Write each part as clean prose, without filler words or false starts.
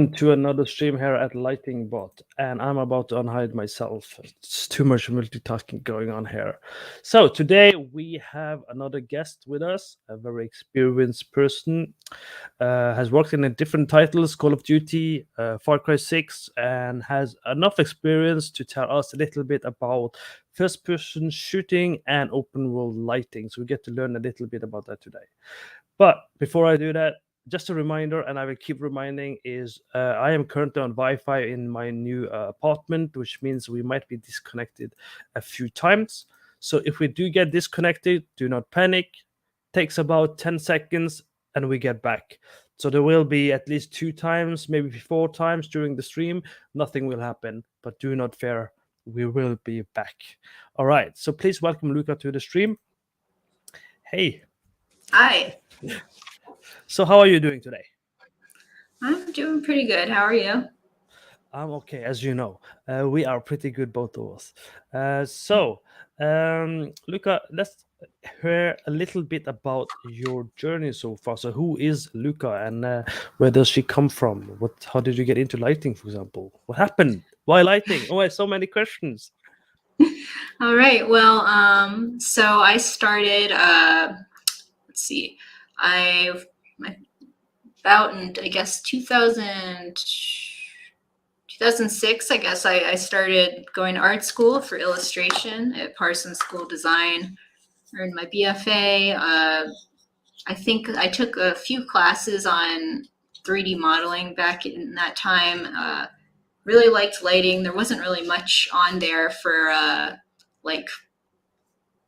welcome to another stream here at Lighting Bot, and I'm about to unhide myself. It's too much multitasking going on here. So today we have another guest with us, a very experienced person, has worked in different titles, Call of Duty, Far Cry 6, and has enough experience to tell us a little bit about first-person shooting and open-world lighting. So we get to learn a little bit about that today. But before I do that, just a reminder, and I will keep reminding, is I am currently on Wi-Fi in my new apartment, which means we might be disconnected a few times. So if we do get disconnected, do not panic. Takes about 10 seconds and we get back. So there will be at least 2 times, maybe 4 times during the stream. Nothing will happen, but do not fear. We will be back. All right. So please welcome Luka to the stream. Hey. Hi. So how are you doing today? I'm doing pretty good. How are you? I'm okay, as you know. We are pretty good, both of us. Luka, let's hear a little bit about your journey so far. So who is Luka, and where does she come from? How did you get into lighting, for example? What happened? Why lighting? Oh, I have so many questions. All right. Well, so I started, let's see, about in, I guess, 2006, I guess, I started going to art school for illustration at Parsons School of Design, earned my BFA. I think I took a few classes on 3D modeling back in that time. Really liked lighting. There wasn't really much on there for like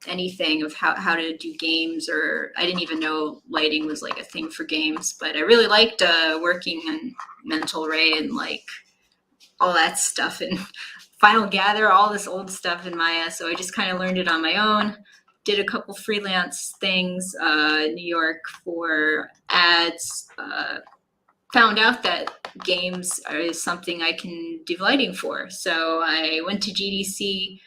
anything of how to do games, or I didn't even know lighting was like a thing for games, but I really liked working in Mental Ray and like all that stuff and Final Gather, all this old stuff in Maya. So I just kind of learned it on my own. Did a couple freelance things in New York for ads. Found out that games is something I can do lighting for. So I went to GDC,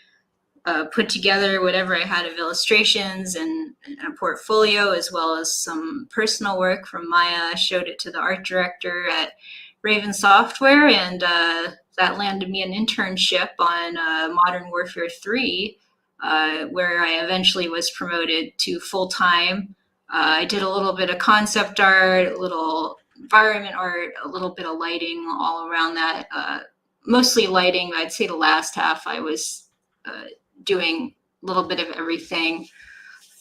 put together whatever I had of illustrations and a portfolio, as well as some personal work from Maya. Showed it to the art director at Raven Software, and that landed me an internship on Modern Warfare 3, where I eventually was promoted to full-time. I did a little bit of concept art, a little environment art, a little bit of lighting all around that. Mostly lighting. I'd say the last half I was doing a little bit of everything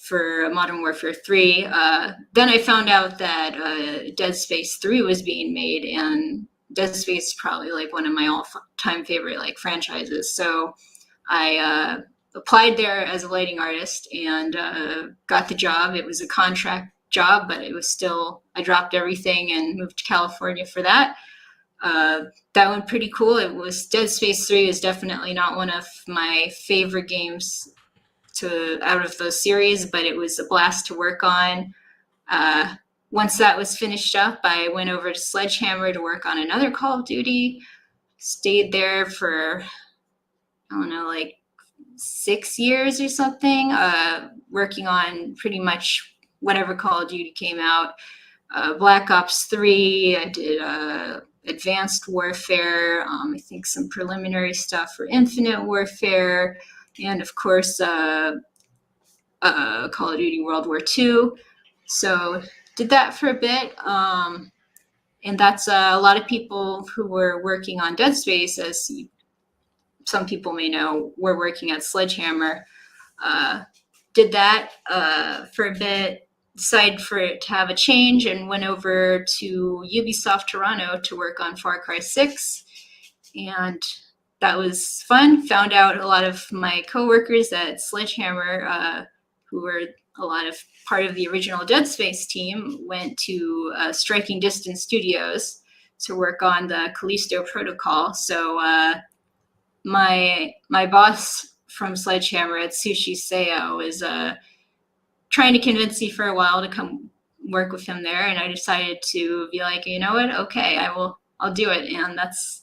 for Modern Warfare 3. Then I found out that Dead Space 3 was being made, and Dead Space is probably like one of my all-time favorite like franchises. So I applied there as a lighting artist and got the job. It was a contract job, but it was still, I dropped everything and moved to California for that. That went pretty cool. It was Dead Space 3 is definitely not one of my favorite games out of those series, but it was a blast to work on. Once that was finished up, I went over to Sledgehammer to work on another Call of Duty. Stayed there for, I don't know, like 6 years or something, working on pretty much whenever Call of Duty came out. Black Ops 3, I did Advanced Warfare, I think some preliminary stuff for Infinite Warfare, and of course Call of Duty World War II. So did that for a bit, and that's a lot of people who were working on Dead Space, as some people may know, were working at Sledgehammer. Did that for a bit, decided for it to have a change, and went over to Ubisoft Toronto to work on Far Cry 6. And that was fun. Found out a lot of my coworkers at Sledgehammer, who were a lot of part of the original Dead Space team, went to Striking Distance Studios to work on the Callisto Protocol. So my boss from Sledgehammer at Sushi Seo is trying to convince me for a while to come work with him there, and I decided to be like, you know what? Okay, I'll do it, and that's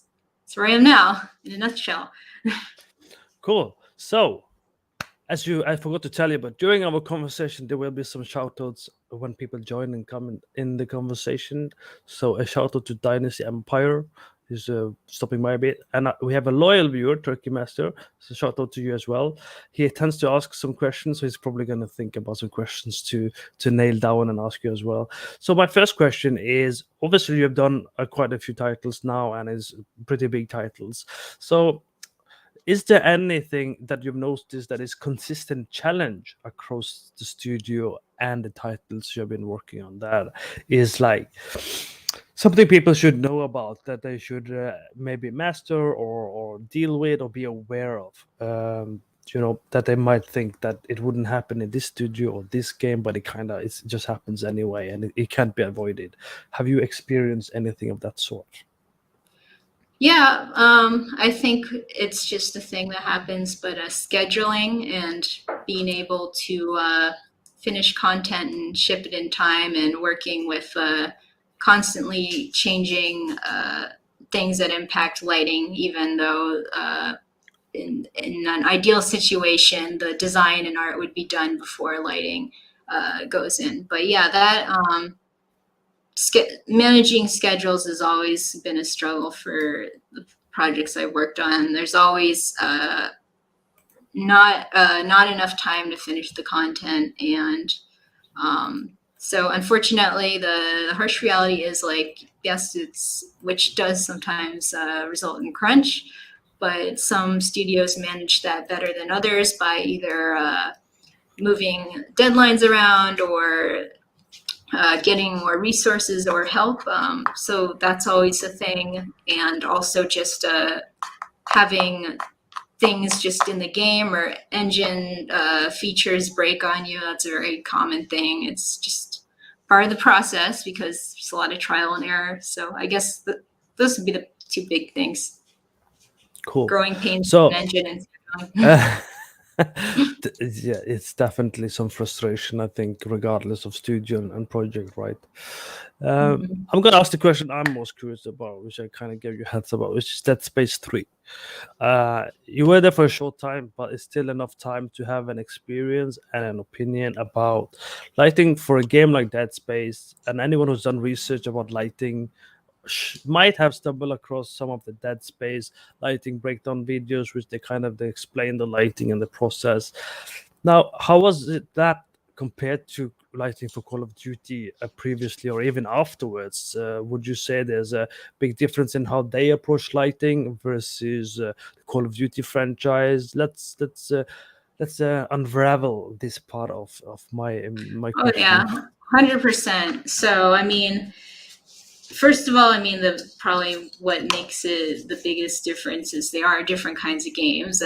where I am now in a nutshell. Cool. So I forgot to tell you, but during our conversation, there will be some shout outs when people join and come in the conversation. So a shout out to Dynasty Empire, who's stopping by a bit. And we have a loyal viewer, Turkey Master. So shout out to you as well. He tends to ask some questions, so he's probably going to think about some questions to nail down and ask you as well. So my first question is, obviously you've done quite a few titles now, and it's pretty big titles. So is there anything that you've noticed that is consistent challenge across the studio and the titles you've been working on that is like something people should know about, that they should maybe master or deal with or be aware of, that they might think that it wouldn't happen in this studio or this game, but it just happens anyway, and it can't be avoided. Have you experienced anything of that sort? Yeah, I think it's just a thing that happens, but scheduling and being able to finish content and ship it in time, and working with constantly changing things that impact lighting, even though in an ideal situation, the design and art would be done before lighting goes in. But yeah, that managing schedules has always been a struggle for the projects I worked on. There's always not enough time to finish the content, and so unfortunately, the harsh reality is like, yes, which does sometimes result in crunch, but some studios manage that better than others by either moving deadlines around or getting more resources or help. So that's always a thing. And also just having things just in the game or engine features break on you. That's a very common thing. It's just part of the process because there's a lot of trial and error. So I guess those would be the two big things. Cool. Growing pains So, in engine and yeah, it's definitely some frustration, I think, regardless of studio and project, right? I'm going to ask the question I'm most curious about, which I kind of gave you heads about, which is Dead Space 3. You were there for a short time, but it's still enough time to have an experience and an opinion about lighting for a game like Dead Space. And anyone who's done research about lighting might have stumbled across some of the Dead Space lighting breakdown videos, which they explain the lighting and the process. Now, how was it that compared to lighting for Call of Duty previously or even afterwards? Would you say there's a big difference in how they approach lighting versus the Call of Duty franchise? Let's unravel this part of my Oh question. yeah, 100%. So I mean, first of all, I mean, probably what makes it the biggest difference is they are different kinds of games.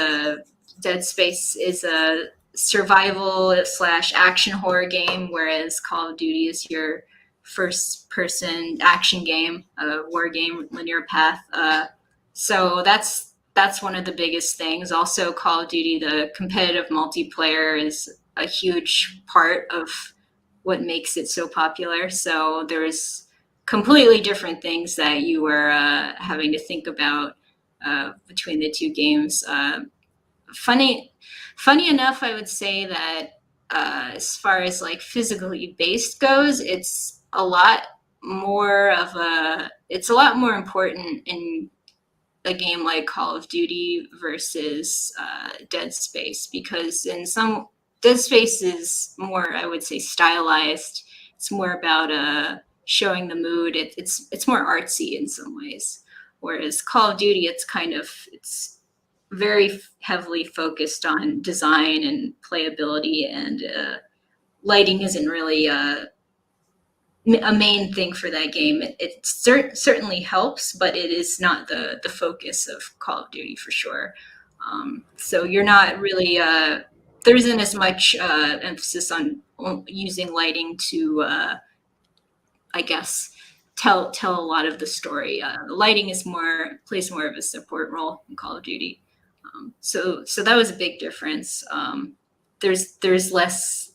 Dead Space is a survival / action horror game, whereas Call of Duty is your first person action game, war game, linear path. So that's one of the biggest things. Also, Call of Duty, the competitive multiplayer is a huge part of what makes it so popular. So there's completely different things that you were having to think about between the two games. Funny enough, I would say that as far as like physically based goes, it's a lot more important in a game like Call of Duty versus Dead Space, because in some Dead Space is more, I would say, stylized. It's more about showing the mood. It's more artsy in some ways, whereas Call of Duty, it's very heavily focused on design and playability, and lighting isn't really a main thing for that game. It certainly helps, but it is not the focus of Call of Duty for sure. So you're not really there isn't as much emphasis on using lighting to I guess tell a lot of the story. The lighting plays more of a support role in Call of Duty. So that was a big difference. There's less,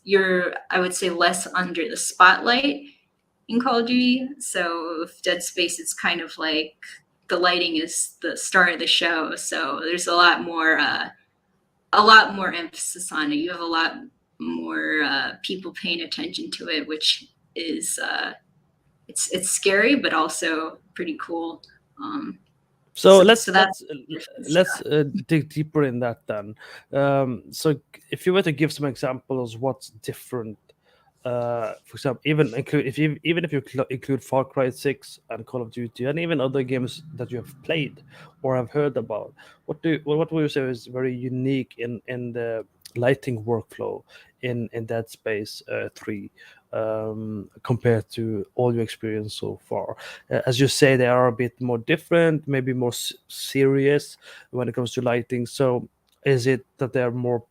I would say, less under the spotlight in Call of Duty. So with Dead Space, it's kind of like the lighting is the star of the show. So there's a lot more a lot more emphasis on it. You have a lot more people paying attention to it, which is it's scary, but also pretty cool. So So that's let's dig deeper in that then. So if you were to give some examples, what's different? For example, even if you include Far Cry 6 and Call of Duty, and even other games that you have played or have heard about, what would you say is very unique in the lighting workflow in Dead Space 3, compared to all your experience so far? As you say, they are a bit more different, maybe more serious when it comes to lighting. So is it that they're more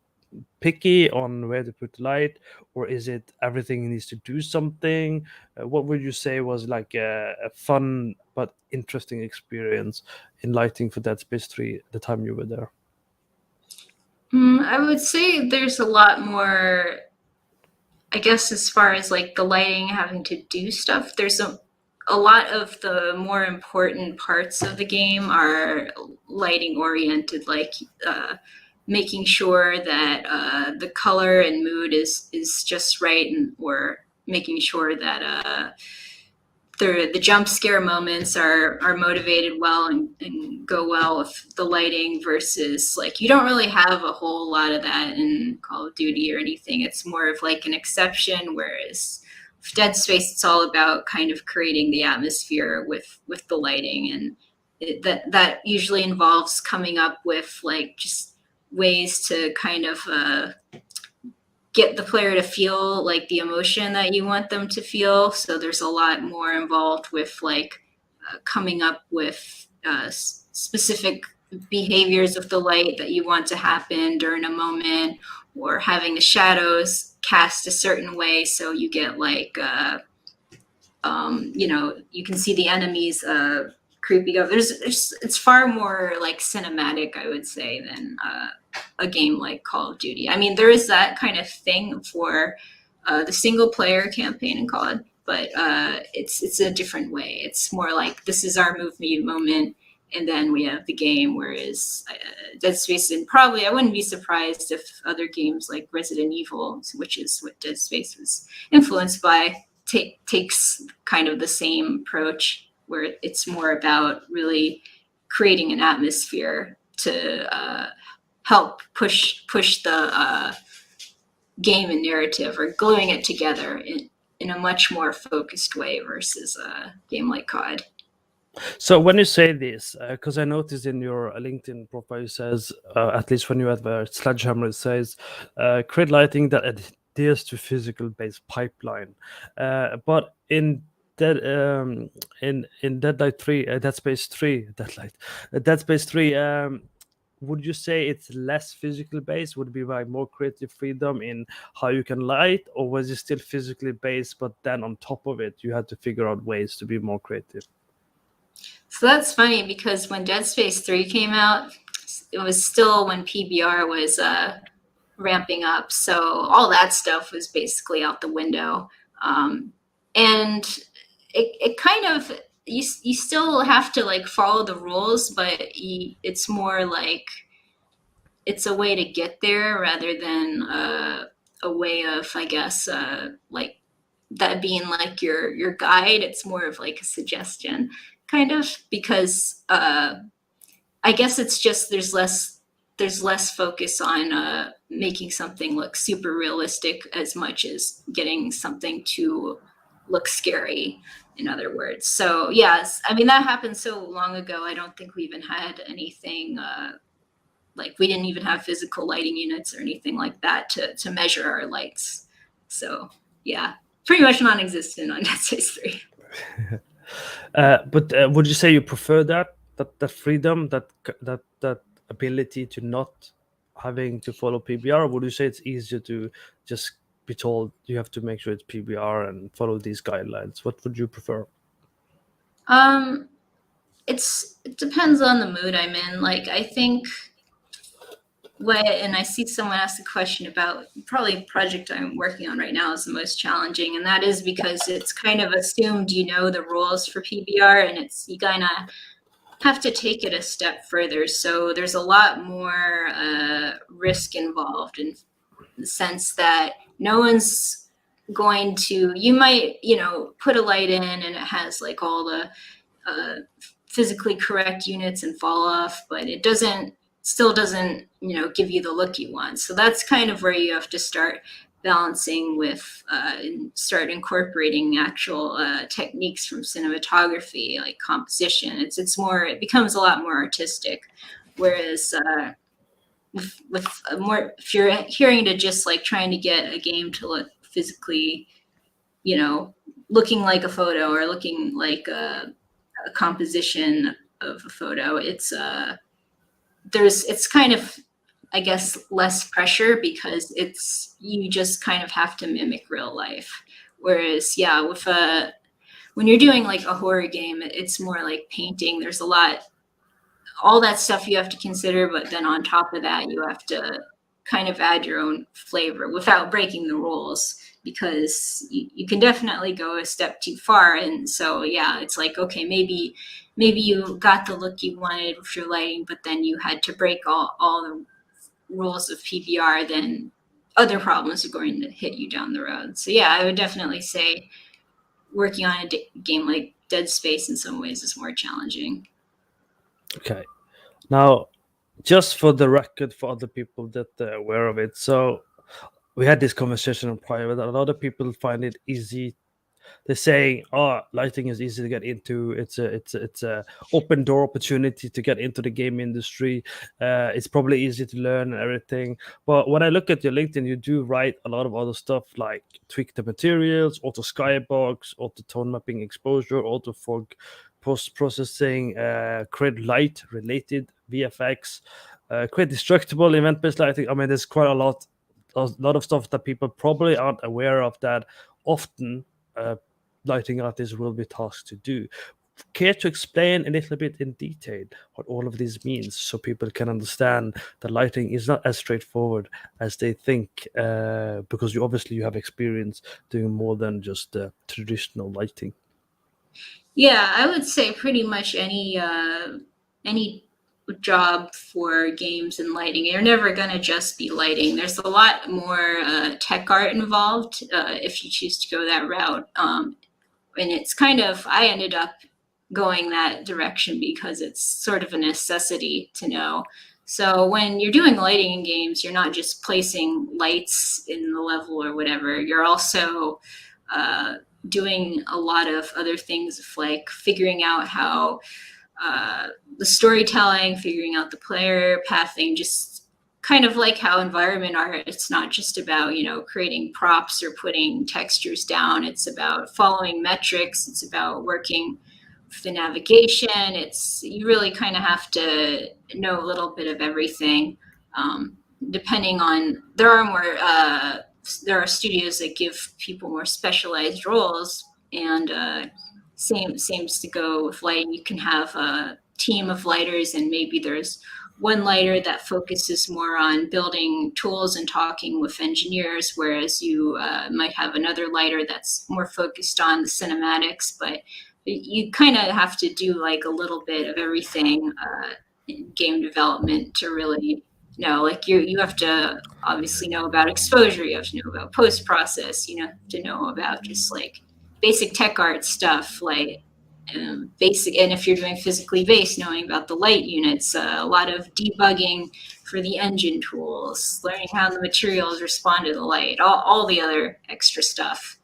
picky on where to put the light, or is it everything needs to do something? What would you say was like a fun but interesting experience in lighting for Dead Space 3 the time you were there? I would say there's a lot more, I guess, as far as like the lighting having to do stuff. There's a lot of the more important parts of the game are lighting oriented, like making sure that the color and mood is just right, and or making sure that the jump scare moments are motivated well and go well with the lighting, versus like you don't really have a whole lot of that in Call of Duty or anything. It's more of like an exception, whereas with Dead Space, it's all about kind of creating the atmosphere with the lighting, and that usually involves coming up with like just ways to kind of get the player to feel like the emotion that you want them to feel. So there's a lot more involved with like coming up with specific behaviors of the light that you want to happen during a moment, or having the shadows cast a certain way so you get like you can see the enemies creeping up. It's far more like cinematic, I would say, than a game like Call of Duty. I mean, there is that kind of thing for the single player campaign in COD, but it's a different way. It's more like this is our movie moment, and then we have the game. Whereas Dead Space, and probably I wouldn't be surprised if other games like Resident Evil, which is what Dead Space was influenced by, takes kind of the same approach, where it's more about really creating an atmosphere to help push the game and narrative, or gluing it together in a much more focused way versus a game like COD. So when you say this, because I noticed in your LinkedIn profile, it says, at least when you advert Sledgehammer, it says, create lighting that adheres to physical-based pipeline. But in Dead Deadlight 3, Dead Space 3, Dead Space 3, would you say it's less physical based? Would it be like more creative freedom in how you can light, or was it still physically based, but then on top of it, you had to figure out ways to be more creative? So that's funny, because when Dead Space 3 came out, it was still when PBR was ramping up. So all that stuff was basically out the window. And it kind of, you still have to like follow the rules, but it's more like it's a way to get there rather than a way of, I guess, like that being like your guide. It's more of like a suggestion, kind of, because I guess it's just there's less focus on making something look super realistic as much as getting something to look scary, in other words. So yes, I mean, that happened so long ago. I don't think we even had anything like, we didn't even have physical lighting units or anything like that to measure our lights. So yeah, pretty much non-existent on Dead Space 3. But would you say you prefer that freedom, that ability to not having to follow PBR, or would you say it's easier to just be told you have to make sure it's PBR and follow these guidelines? What would you prefer? It depends on the mood I'm in. Like, I think and I see someone ask a question about probably a project I'm working on right now is the most challenging, and that is because it's kind of assumed you know the rules for PBR, and you kind of have to take it a step further. So there's a lot more risk involved in the sense that no one's going to, you might, put a light in and it has like all the physically correct units and fall off, but it still doesn't, give you the look you want. So that's kind of where you have to start balancing with and start incorporating actual techniques from cinematography, like composition. It becomes a lot more artistic. Whereas with more, if you're hearing to just like trying to get a game to look physically, looking like a photo or looking like a composition of a photo, it's kind of, I guess, less pressure because you just kind of have to mimic real life. Whereas, yeah, when you're doing like a horror game, it's more like painting. There's all that stuff you have to consider, but then on top of that, you have to kind of add your own flavor without breaking the rules, because you can definitely go a step too far. And so, yeah, it's like, okay, maybe you got the look you wanted with your lighting, but then you had to break all the rules of PBR, then other problems are going to hit you down the road. So yeah, I would definitely say working on a game like Dead Space in some ways is more challenging. Okay. Now, just for the record, for other people that are aware of it, so we had this conversation in private. A lot of people find it easy. They're saying, "Oh, lighting is easy to get into. It's a open door opportunity to get into the game industry. It's probably easy to learn and everything." But when I look at your LinkedIn, you do write a lot of other stuff like tweak the materials, auto skybox, auto tone mapping exposure, auto fog post processing, create light related VFX, create destructible event based lighting. I mean, there's quite a lot of stuff that people probably aren't aware of that often lighting artists will be tasked to do. Care to explain a little bit in detail what all of this means so people can understand that lighting is not as straightforward as they think, because you have experience doing more than just traditional lighting. Yeah, I would say pretty much any job for games and lighting, you're never going to just be lighting. There's a lot more tech art involved if you choose to go that route. And it's kind of, I ended up going that direction because it's sort of a necessity to know. So when you're doing lighting in games, you're not just placing lights in the level or whatever. You're also doing a lot of other things, like figuring out how the storytelling, figuring out the player pathing, just kind of like how environment art, it's not just about, creating props or putting textures down. It's about following metrics. It's about working with the navigation. You really kind of have to know a little bit of everything. Depending on, there are studios that give people more specialized roles, and same seems to go with lighting. You can have a team of lighters, and maybe there's one lighter that focuses more on building tools and talking with engineers, whereas you might have another lighter that's more focused on the cinematics. But you kind of have to do like a little bit of everything in game development to really know. Like you have to obviously know about exposure. You have to know about post process. You have to know about just like basic tech art stuff, like basic. And if you're doing physically based, knowing about the light units, a lot of debugging for the engine tools, learning how the materials respond to the light, all the other extra stuff.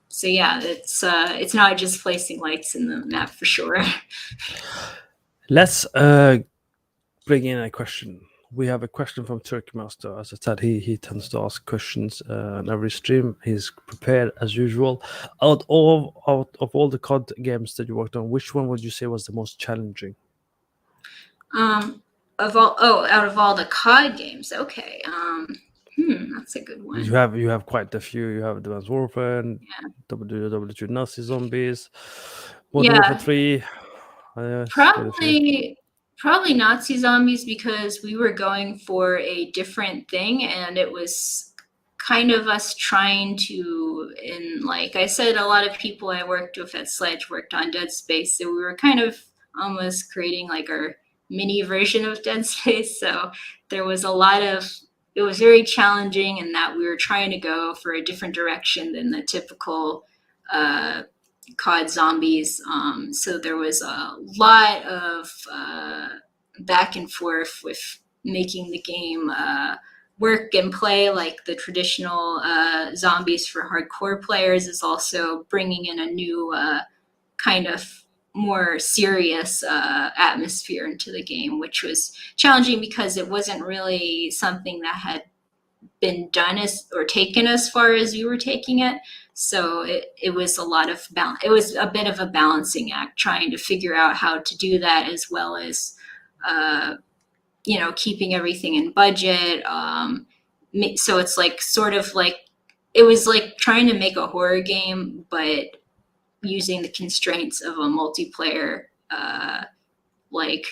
So yeah, it's not just placing lights in the map for sure. Let's bring in a question. We have a question from Turkey Master. As I said, he tends to ask questions on every stream. He's prepared as usual. Out of all the COD games that you worked on, which one would you say was the most challenging? Out of all the COD games, okay. That's a good one. You have quite a few. You have Advanced Warfare, WWII Nazi Zombies, Modern Warfare 3. Probably Nazi Zombies, because we were going for a different thing, and it was kind of us trying to, and like I said, a lot of people I worked with at Sledge worked on Dead Space, so we were kind of almost creating like our mini version of Dead Space. So there was a lot of, it was very challenging in that we were trying to go for a different direction than the typical COD zombies. So there was a lot of back and forth with making the game work and play like the traditional zombies for hardcore players, is also bringing in a new kind of more serious atmosphere into the game, which was challenging because it wasn't really something that had been done as or taken as far as you were taking it. So it was a lot of it was a bit of a balancing act, trying to figure out how to do that, as well as keeping everything in budget. So it's like sort of like, it was like trying to make a horror game, but using the constraints of a multiplayer, like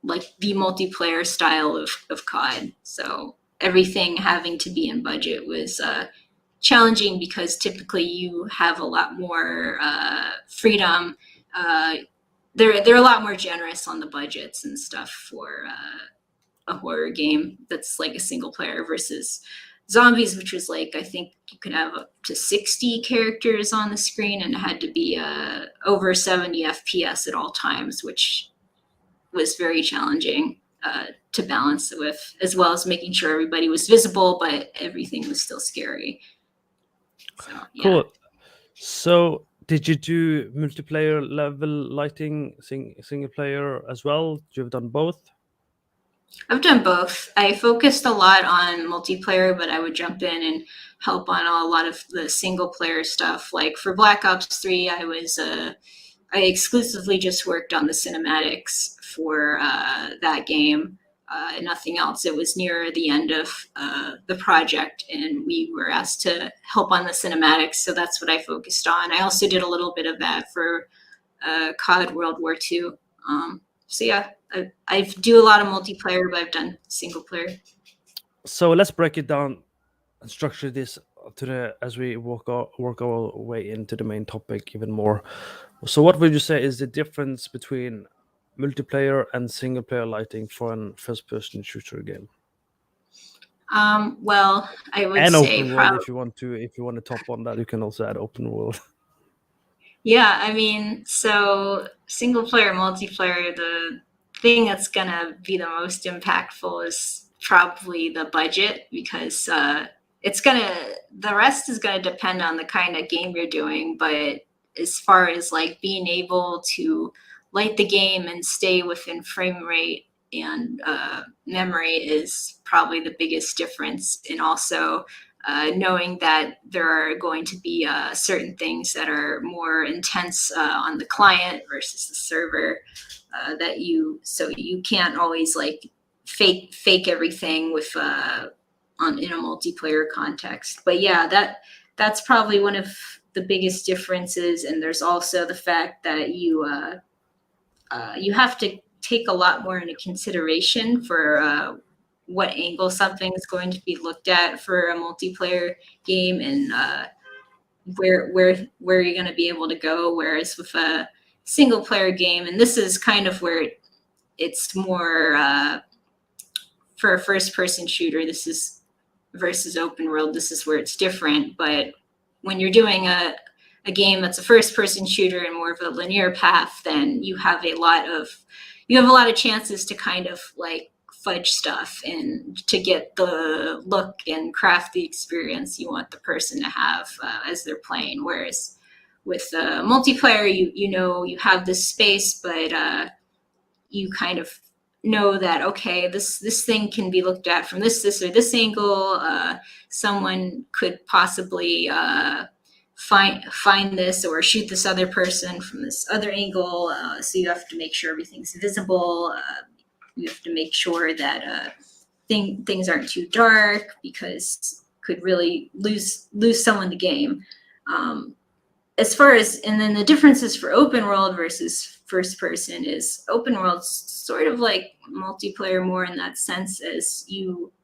the multiplayer style of COD. So everything having to be in budget was challenging, because typically you have a lot more freedom. They're a lot more generous on the budgets and stuff for a horror game that's like a single player, versus zombies, which was like, I think you could have up to 60 characters on the screen, and it had to be over 70 FPS at all times, which was very challenging to balance with, as well as making sure everybody was visible, but everything was still scary. So, yeah. Cool. So did you do multiplayer level lighting, single player as well? You've done both? I've done both. I focused a lot on multiplayer, but I would jump in and help on a lot of the single player stuff. Like for Black Ops 3, I exclusively just worked on the cinematics for that game, and nothing else. It was near the end of the project, and we were asked to help on the cinematics, so that's what I focused on. I also did a little bit of that for COD World War II. So yeah, I do a lot of multiplayer, but I've done single player. So let's break it down and structure this as we work our way into the main topic even more. So what would you say is the difference between multiplayer and single player lighting for a first person shooter game? Well, I would And say open world, if you want to top on that, you can also add open world. Yeah, I mean, so single player, multiplayer, the thing that's gonna be the most impactful is probably the budget, because the rest is gonna depend on the kind of game you're doing. But as far as like being able to light the game and stay within frame rate and memory is probably the biggest difference. And also knowing that there are going to be certain things that are more intense on the client versus the server, so you can't always like fake everything with in a multiplayer context. But yeah, that's probably one of the biggest differences. And there's also the fact that you have to take a lot more into consideration for what angle something is going to be looked at for a multiplayer game, and where you're going to be able to go. Whereas with a single player game, and this is kind of where it's more for a first person shooter, this is versus open world, this is where it's different. But when you're doing a game that's a first person shooter and more of a linear path, then you have a lot of chances to kind of like fudge stuff and to get the look and craft the experience you want the person to have as they're playing. Whereas with multiplayer, you have this space, but you kind of know that, okay, this thing can be looked at from this or this angle. Someone could possibly find this or shoot this other person from this other angle. So you have to make sure everything's visible. You have to make sure that things aren't too dark, because could really lose someone the game. As far as, and then the differences for open world versus first person is open world's sort of like multiplayer more in that sense, as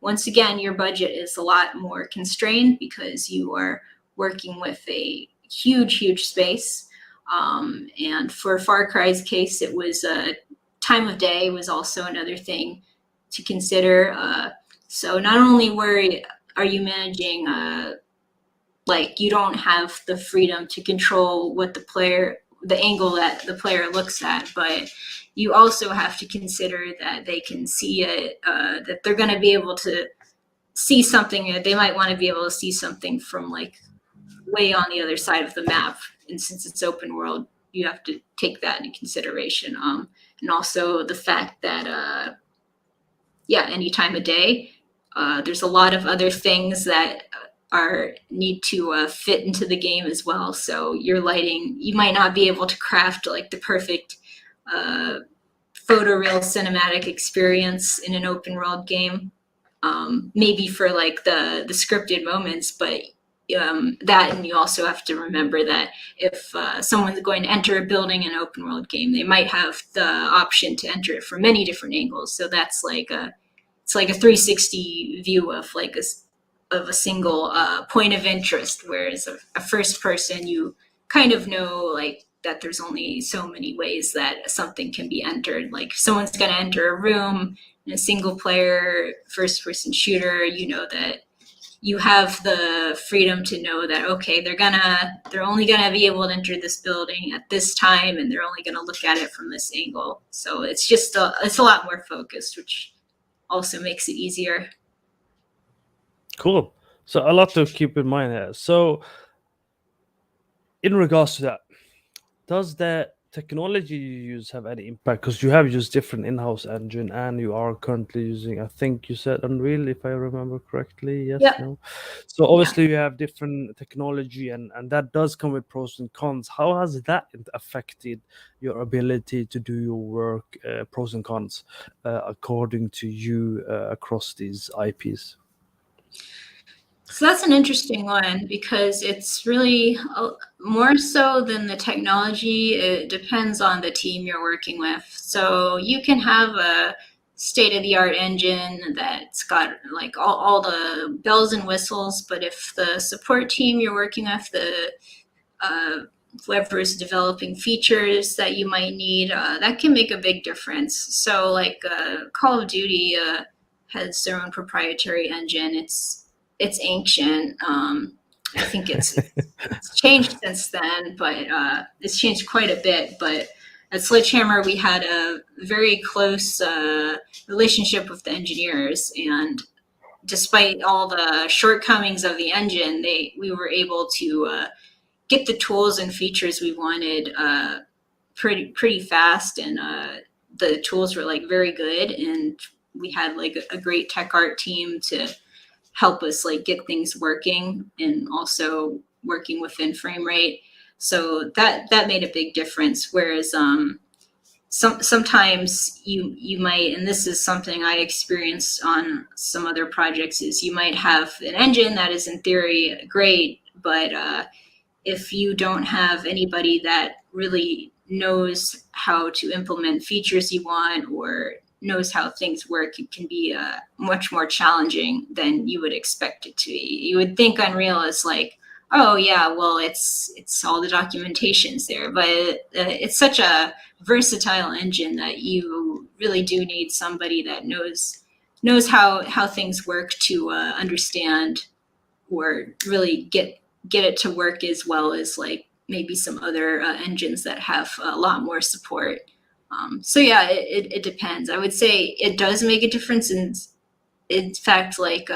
once again, your budget is a lot more constrained because you are working with a huge space. And for Far Cry's case, it was time of day was also another thing to consider. So not only are you managing, like you don't have the freedom to control what the angle that the player looks at, but you also have to consider that they can see it, that they're going to be able to see something. They might want to be able to see something from like way on the other side of the map. And since it's open world, you have to take that into consideration. And also the fact that, any time of day, there's a lot of other things that need to fit into the game as well. So your lighting, you might not be able to craft like the perfect photoreal cinematic experience in an open world game. Maybe for like the scripted moments, but that, and you also have to remember that if someone's going to enter a building in an open world game, they might have the option to enter it from many different angles. So that's like it's like a 360 view of like a single point of interest, whereas a first person, you kind of know like that there's only so many ways that something can be entered. Like if someone's going to enter a room in a single player first person shooter, you know that you have the freedom to know that, okay, they're only gonna be able to enter this building at this time, and they're only gonna look at it from this angle. So it's just it's a lot more focused, which also makes it easier. Cool. So a lot to keep in mind here. So in regards to that, does the technology you use have any impact? Because you have used different in-house engine, and you are currently using, I think you said Unreal, if I remember correctly. Yes, Yep. no. So obviously you have different technology, and that does come with pros and cons. How has that affected your ability to do your work, pros and cons, according to you, across these IPs? So that's an interesting one, because it's really more so than the technology. It depends on the team you're working with. So you can have a state-of-the-art engine that's got like all the bells and whistles, but if the support team you're working with, whoever is developing features that you might need, that can make a big difference. So like Call of Duty has their own proprietary engine. It's ancient. I think it's changed since then, but it's changed quite a bit. But at Sledgehammer, we had a very close relationship with the engineers, and despite all the shortcomings of the engine, we were able to get the tools and features we wanted pretty fast, and the tools were like very good, and we had like a great tech art team to help us like get things working, and also working within frame rate. So that made a big difference. Whereas sometimes you might, and this is something I experienced on some other projects, is you might have an engine that is in theory great, but if you don't have anybody that really knows how to implement features you want, or knows how things work, it can be much more challenging than you would expect it to be. You would think Unreal is like, oh yeah, well it's all the documentation's there, but it's such a versatile engine that you really do need somebody that knows how things work to understand, or really get it to work as well as like maybe some other engines that have a lot more support. So yeah, it depends. I would say it does make a difference. In fact, like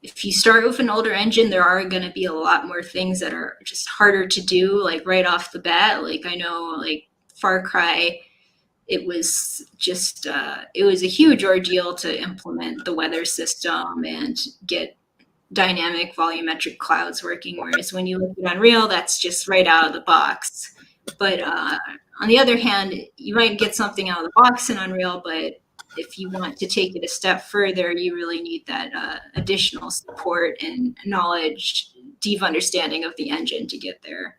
if you start with an older engine, there are going to be a lot more things that are just harder to do, like right off the bat. Like I know, like Far Cry, it was just it was a huge ordeal to implement the weather system and get dynamic volumetric clouds working. Whereas when you look at Unreal, that's just right out of the box. But on the other hand, you might get something out of the box in Unreal, but if you want to take it a step further, you really need that additional support and knowledge, deep understanding of the engine to get there.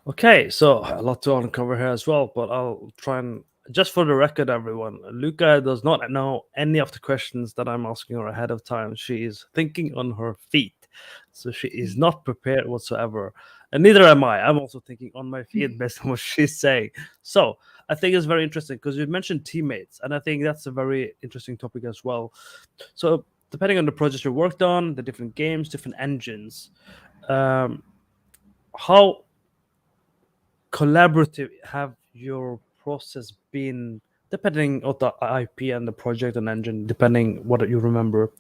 Okay, so a lot to uncover here as well, but I'll try and, just for the record, everyone, Luka does not know any of the questions that I'm asking her ahead of time. She is thinking on her feet, so she is not prepared whatsoever. And neither am I. I'm also thinking on my feet based on what she's saying. So I think it's very interesting because you mentioned teammates, and I think that's a very interesting topic as well. So depending on the projects you worked on, the different games, different engines, how collaborative have your process been, depending on the IP and the project and engine, depending what you remember?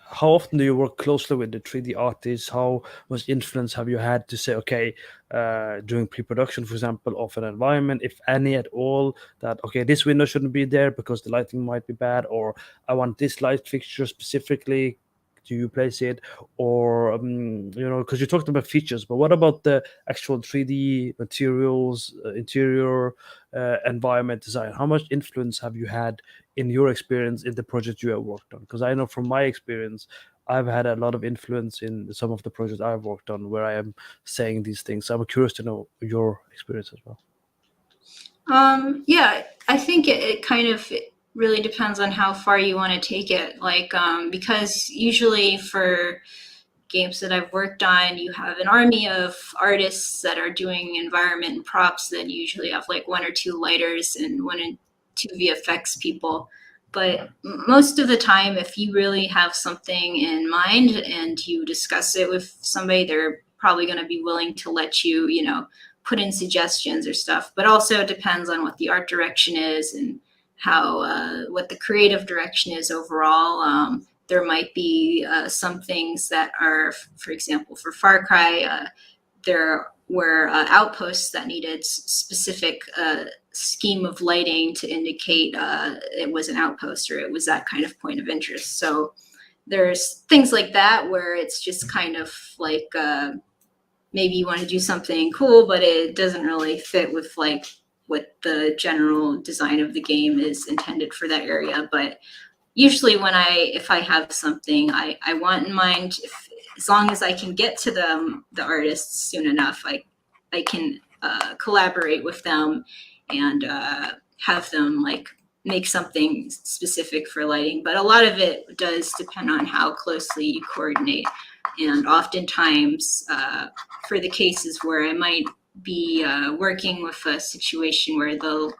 How often do you work closely with the 3D artists? How much influence have you had to say, okay, during pre-production, for example, of an environment, if any at all, that okay, this window shouldn't be there because the lighting might be bad, or I want this light fixture specifically, do you place it? Or because you talked about features, but what about the actual 3D materials, interior, environment design? How much influence have you had in your experience in the project you have worked on? Because I know from my experience, I've had a lot of influence in some of the projects I've worked on where I am saying these things. So I'm curious to know your experience as well. Yeah, I think it kind of really depends on how far you want to take it. Like, because usually for games that I've worked on, you have an army of artists that are doing environment and props. Then you usually have like one or two lighters and one and two VFX people. But most of the time, if you really have something in mind and you discuss it with somebody, they're probably going to be willing to let you, put in suggestions or stuff. But also it depends on what the art direction is and how what the creative direction is overall. There might be some things that are, for example, for Far Cry, there were outposts that needed specific scheme of lighting to indicate it was an outpost or it was that kind of point of interest. So there's things like that where it's just kind of like maybe you want to do something cool, but it doesn't really fit with like what the general design of the game is intended for that area. But usually if I have something I want in mind, as long as I can get to the artists soon enough, I can collaborate with them and have them like make something specific for lighting. But a lot of it does depend on how closely you coordinate. And oftentimes for the cases where I might be working with a situation where the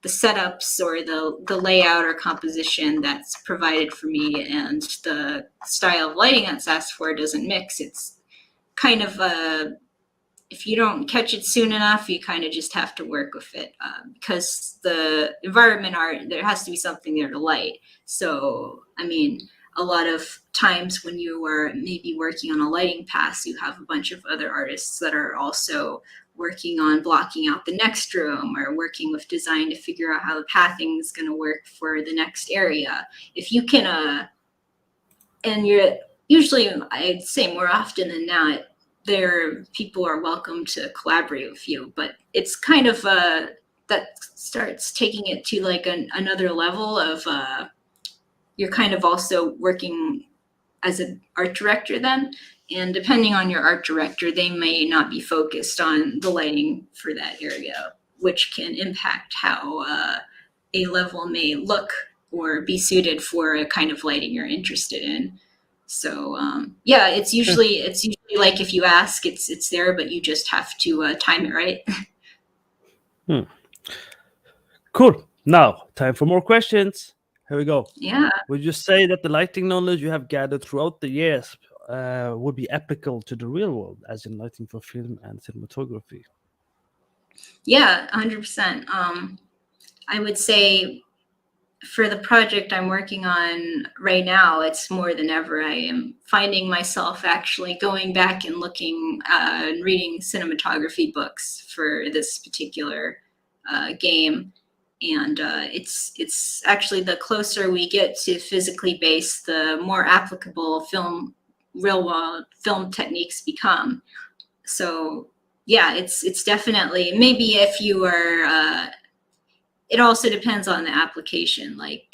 setups or the layout or composition that's provided for me and the style of lighting that's asked for doesn't mix, it's kind of if you don't catch it soon enough, you kind of just have to work with it because the environment art, there has to be something there to light. So, I mean, a lot of times when you are maybe working on a lighting pass, you have a bunch of other artists that are also working on blocking out the next room or working with design to figure out how the pathing is going to work for the next area. If you can, and you're usually, I'd say more often than not, people are welcome to collaborate with you, but it's kind of that starts taking it to like another level of you're kind of also working as an art director then, and depending on your art director, they may not be focused on the lighting for that area, which can impact how a level may look or be suited for a kind of lighting you're interested in. So yeah, it's usually like if you ask, it's there, but you just have to time it right. Cool. Now, time for more questions. Here we go. Yeah. Would you say that the lighting knowledge you have gathered throughout the years would be applicable to the real world, as in lighting for film and cinematography? Yeah, 100%. I would say for the project I'm working on right now, it's more than ever. I am finding myself actually going back and looking and reading cinematography books for this particular game. And it's actually the closer we get to physically based, the more applicable real world film techniques become. So yeah, it's definitely, maybe if you are it also depends on the application. Like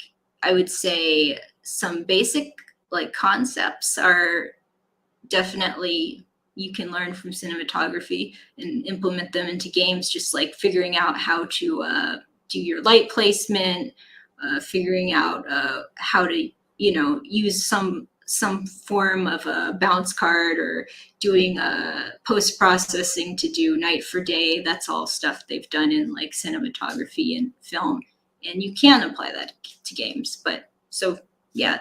I would say some basic like concepts are definitely you can learn from cinematography and implement them into games, just like figuring out how to do your light placement, figuring out how to use some some form of a bounce card or doing a post-processing to do night for day. That's all stuff they've done in like cinematography and film. And you can apply that to games. But so, yeah,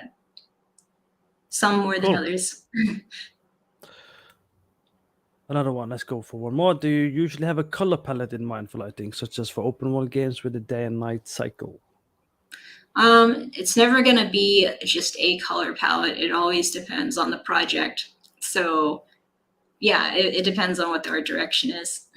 some more than Cool. others. Another one. Let's go for one more. Do you usually have a color palette in mind for lighting, such as for open world games with a day and night cycle? It's never going to be just a color palette. It always depends on the project. So yeah, it depends on what the art direction is.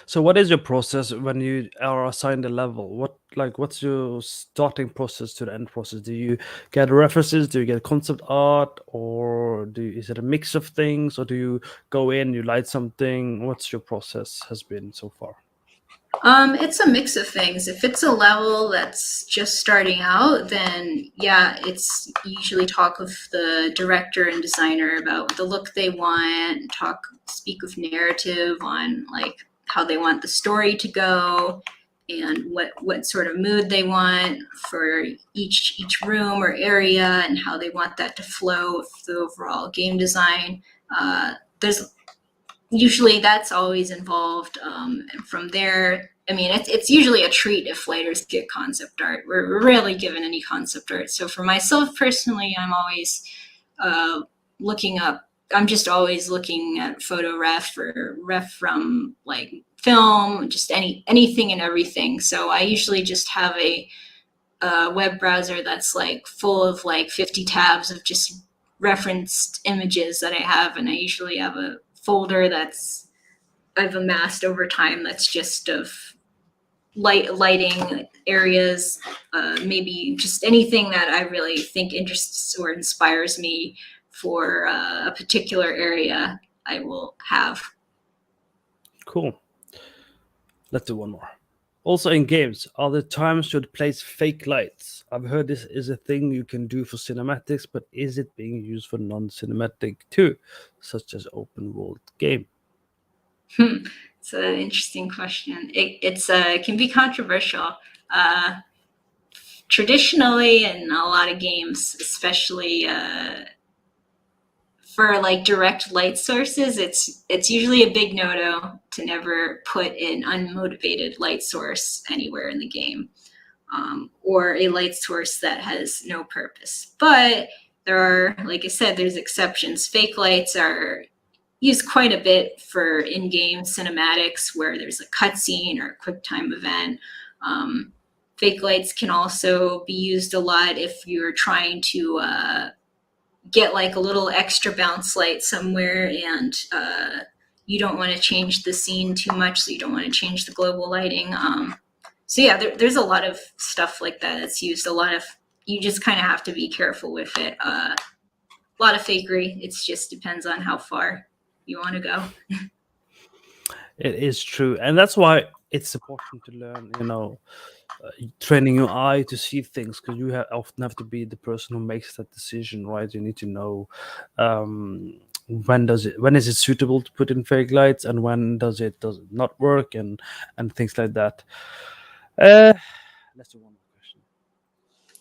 So what is your process when you are assigned a level? What's your starting process to the end process? Do you get references? Do you get concept art, or is it a mix of things, or do you go in, you light something? What's your process has been so far? It's a mix of things. If it's a level that's just starting out, then yeah, it's usually talk with the director and designer about the look they want, speak with narrative on like how they want the story to go and what sort of mood they want for each room or area and how they want that to flow with the overall game design. There's usually that's always involved. And from there, I mean, it's usually a treat if lighters get concept art. We're rarely given any concept art. So for myself personally, I'm always looking up. I'm just always looking at photo ref or ref from like film, just anything and everything. So I usually just have a web browser that's like full of like 50 tabs of just referenced images that I have, and I usually have a folder that's I've amassed over time that's just of lighting areas, maybe just anything that I really think interests or inspires me for a particular area I will have. Cool. Let's do one more. Also in games, are there times to place fake lights? I've heard this is a thing you can do for cinematics, but is it being used for non-cinematic too, such as open world game? It's an interesting question. It can be controversial. Traditionally, in a lot of games, especially for like direct light sources, it's usually a big no-no to never put an unmotivated light source anywhere in the game, or a light source that has no purpose. But there are, like I said, there's exceptions. Fake lights are used quite a bit for in-game cinematics where there's a cutscene or a quick time event. Fake lights can also be used a lot if you're trying to get like a little extra bounce light somewhere and you don't want to change the scene too much, so you don't want to change the global lighting. So yeah, there's a lot of stuff like that that's used. You just kind of have to be careful with it. A lot of fakery. It just depends on how far you want to go. It is true, and that's why it's important to learn, training your eye to see things, because you often have to be the person who makes that decision, right? You need to know when is it suitable to put in fake lights, and when does it not work, and things like that. Let's do one more question.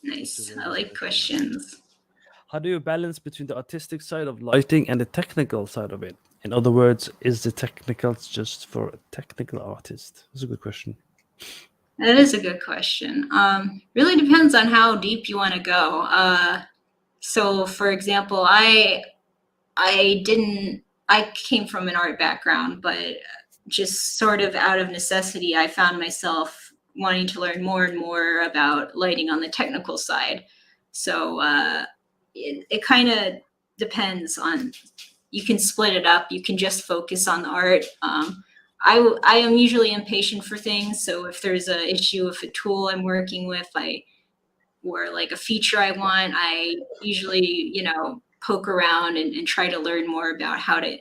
Nice. I like questions. How do you balance between the artistic side of lighting and the technical side of it? In other words, is the technicals just for a technical artist? That's a good question. That is a good question. Really depends on how deep you want to go. So, for example, I came from an art background, but just sort of out of necessity, I found myself wanting to learn more and more about lighting on the technical side. So it kind of depends on, you can split it up. You can just focus on the art. I am usually impatient for things. So if there's an issue with a tool I'm working with, or like a feature I want, I usually, poke around and try to learn more about how to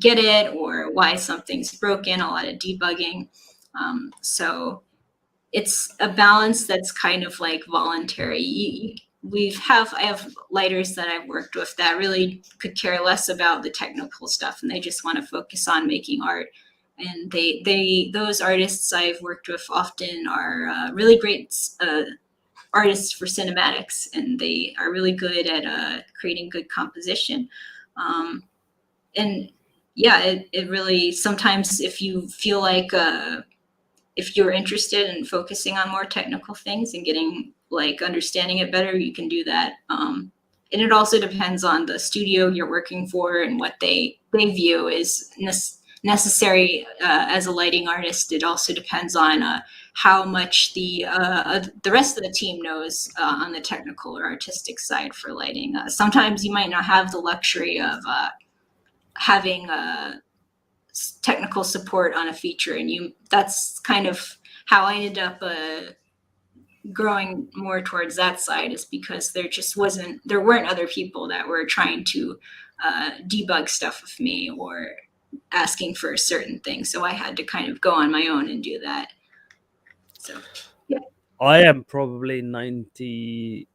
get it or why something's broken, a lot of debugging. So it's a balance that's kind of like voluntary. I have lighters that I've worked with that really could care less about the technical stuff, and they just want to focus on making art. And those artists I've worked with often are really great artists for cinematics, and they are really good at creating good composition. And yeah, it really, sometimes if you feel like if you're interested in focusing on more technical things and getting like understanding it better, you can do that. And it also depends on the studio you're working for and what they view as necessary as a lighting artist. It also depends on how much the rest of the team knows on the technical or artistic side for lighting. Sometimes you might not have the luxury of having technical support on a feature, and that's kind of how I ended up growing more towards that side, is because there weren't other people that were trying to debug stuff with me or asking for a certain thing, so I had to kind of go on my own and do that. So yeah, I am probably 90-10.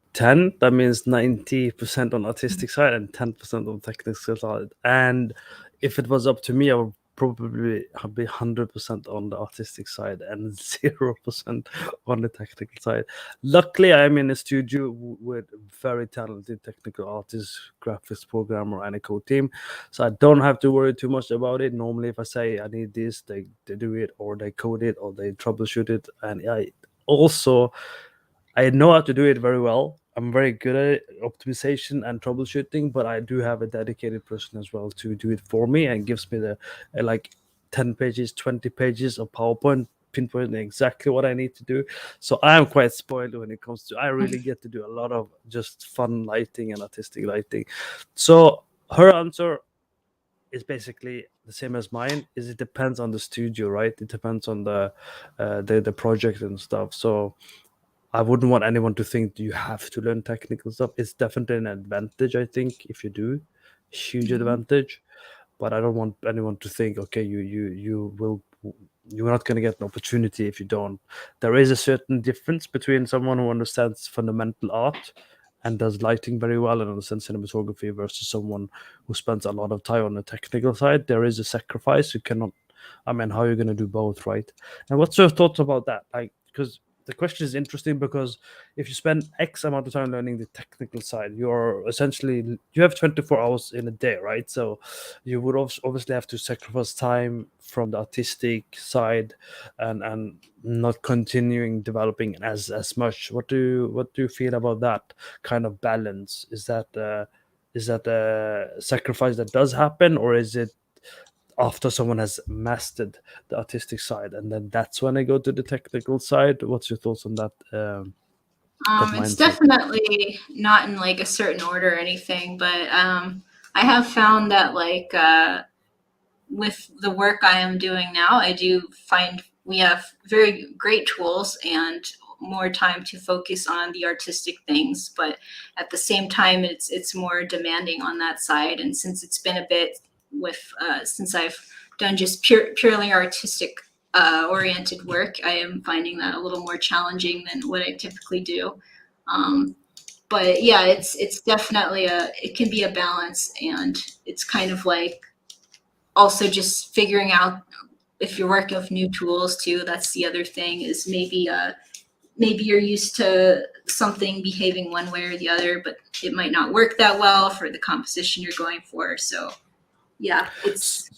That means 90% on artistic side and 10% on technical side. And if it was up to me, I would probably be 100% on the artistic side and 0% on the technical side. Luckily, I'm in a studio with very talented technical artists, graphics programmer, and a code team, so I don't have to worry too much about it. Normally, if I say I need this, they do it, or they code it, or they troubleshoot it, and also I know how to do it very well. I'm very good at it, optimization and troubleshooting, but I do have a dedicated person as well to do it for me, and gives me the like 10 pages, 20 pages of PowerPoint pinpointing exactly what I need to do. So I am quite spoiled when it comes to, I really get to do a lot of just fun lighting and artistic lighting. So her answer is basically the same as mine. Is it depends on the studio, right? It depends on the project and stuff. So I wouldn't want anyone to think you have to learn technical stuff. It's definitely an advantage, I think, if you do. Huge advantage. But I don't want anyone to think, okay, you're not going to get an opportunity if you don't. There is a certain difference between someone who understands fundamental art and does lighting very well and understands cinematography versus someone who spends a lot of time on the technical side. There is a sacrifice. You cannot, I mean, how are you going to do both, right? And what's your thoughts about that? Like, because the question is interesting, because if you spend X amount of time learning the technical side, you're essentially, you have 24 hours in a day, right? So you would obviously have to sacrifice time from the artistic side and not continuing developing as much. What do you feel about that kind of balance? Is that a sacrifice that does happen, or is it after someone has mastered the artistic side and then that's when I go to the technical side? What's your thoughts on that? That it's mindset. definitely not in like a certain order or anything, but I have found that like with the work I am doing now, I do find we have very great tools and more time to focus on the artistic things, but at the same time, it's more demanding on that side. And since it's been a bit with since I've done just purely artistic oriented work, I am finding that a little more challenging than what I typically do. But yeah, it's definitely it can be a balance, and it's kind of like also just figuring out if you're working with new tools too. That's the other thing, is maybe you're used to something behaving one way or the other, but it might not work that well for the composition you're going for. So yeah, it's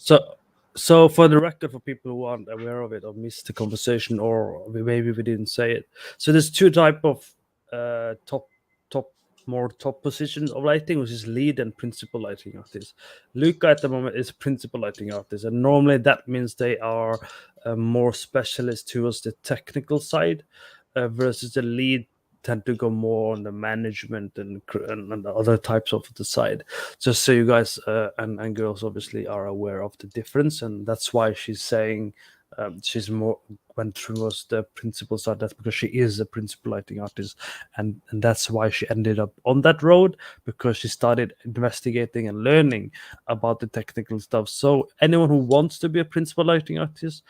So for the record, for people who aren't aware of it or missed the conversation, or maybe we didn't say it, so there's two type of top positions of lighting, which is lead and principal lighting artist. Luka at the moment is principal lighting artist, and normally that means they are more specialist towards the technical side, versus the lead tend to go more on the management and the other types of the side. Just so you guys and girls obviously are aware of the difference, and that's why she's saying she's more went towards the principal side. That's because she is a principal lighting artist, and that's why she ended up on that road, because she started investigating and learning about the technical stuff. So anyone who wants to be a principal lighting artist,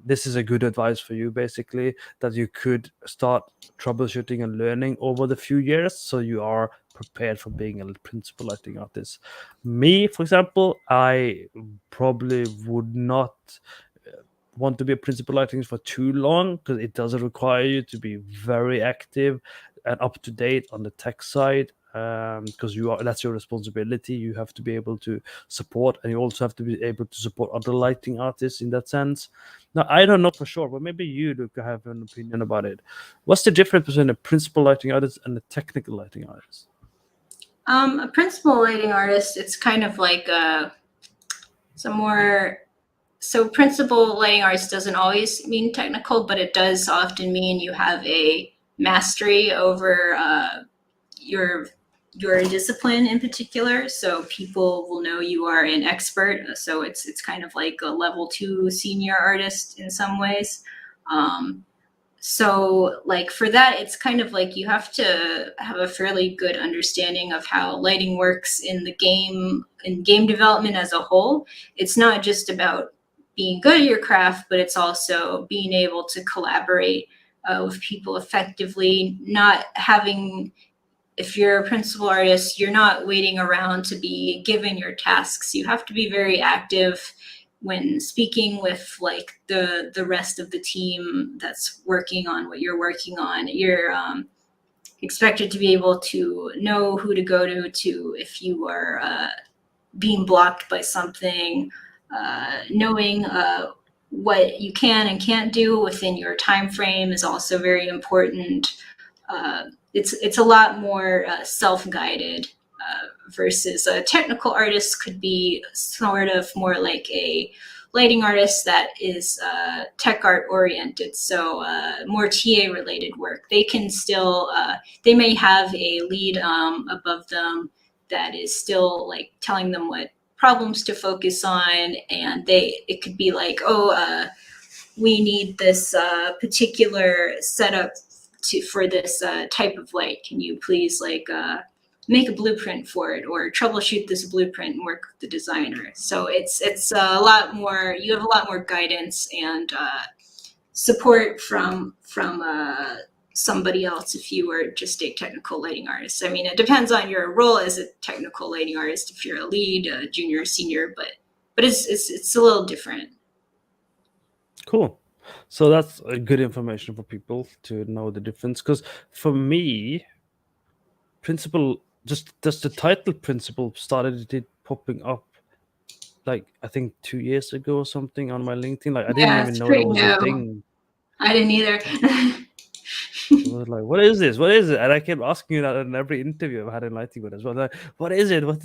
this is a good advice for you, basically, that you could start troubleshooting and learning over the few years, so you are prepared for being a principal lighting artist. Me, for example, I probably would not want to be a principal lighting for too long, because it does require you to be very active, and up to date on the tech side, because that's your responsibility. You have to be able to support, and you also have to be able to support other lighting artists in that sense. Now, I don't know for sure, but maybe you, Luca, have an opinion about it. What's the difference between a principal lighting artist and a technical lighting artist? A principal lighting artist, it's kind of like so principal lighting artist doesn't always mean technical, but it does often mean you have a mastery over your discipline in particular. So people will know you are an expert. So it's kind of like a level 2 senior artist in some ways. So like for that, it's kind of like you have to have a fairly good understanding of how lighting works in game development as a whole. It's not just about being good at your craft, but it's also being able to collaborate with people effectively, not having, if you're a principal artist, you're not waiting around to be given your tasks. You have to be very active when speaking with like the rest of the team that's working on what you're working on. You're expected to be able to know who to go to if you are being blocked by something, knowing what you can and can't do within your time frame is also very important. It's a lot more self-guided versus a technical artist could be sort of more like a lighting artist that is tech art oriented, so more TA related work. They can still, they may have a lead above them that is still like telling them what problems to focus on, and it could be like, we need this particular setup for this type of light. Can you please like make a blueprint for it, or troubleshoot this blueprint and work with the designer? So it's a lot more. You have a lot more guidance and support from somebody else if you were just a technical lighting artist. I mean, it depends on your role as a technical lighting artist. If you're a lead, a junior, senior, but it's a little different. Cool. So that's good information for people to know the difference. Because for me, principal, just the title principal started it popping up like I think 2 years ago or something on my LinkedIn. Like I didn't even know that was a thing. I didn't either. I was like, what is this? What is it? And I kept asking you that in every interview I've had in lighting with as well. Like, what is it? What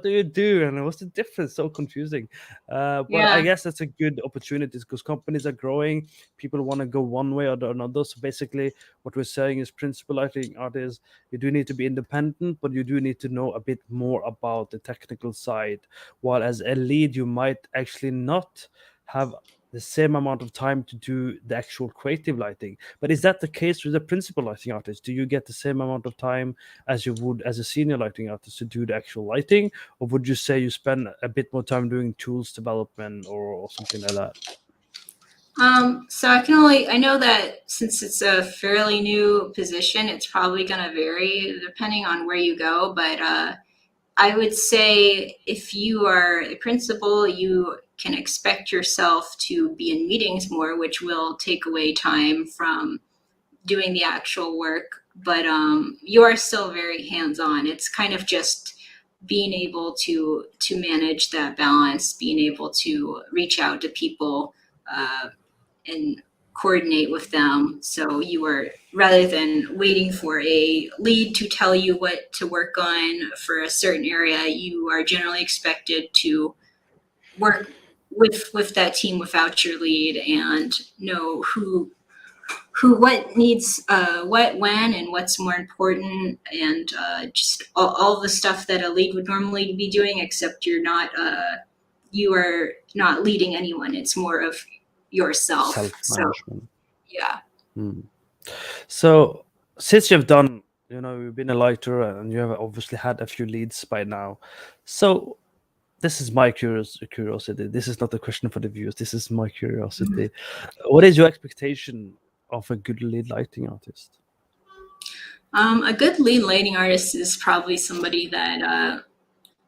do you do? And what's the difference? So confusing. But I guess that's a good opportunity because companies are growing. People want to go one way or another. So basically, what we're saying is principal lighting artists, you do need to be independent, but you do need to know a bit more about the technical side. While as a lead, you might actually not have the same amount of time to do the actual creative lighting. But is that the case with the principal lighting artist? Do you get the same amount of time as you would as a senior lighting artist to do the actual lighting? Or would you say you spend a bit more time doing tools development or something like that? So I know that since it's a fairly new position, it's probably going to vary depending on where you go. But I would say if you are a principal, you can expect yourself to be in meetings more, which will take away time from doing the actual work. But you are still very hands-on. It's kind of just being able to manage that balance, being able to reach out to people and coordinate with them. So you are, rather than waiting for a lead to tell you what to work on for a certain area, you are generally expected to work with that team without your lead and know what needs what when and what's more important, and just all the stuff that a lead would normally be doing, except you are not leading anyone. It's more of yourself. Self-management. So, yeah. So since you've done, you've been a lighter and you have obviously had a few leads by now. So this is my curiosity. This is not a question for the viewers. This is my curiosity. What is your expectation of a good lead lighting artist? A good lead lighting artist is probably somebody that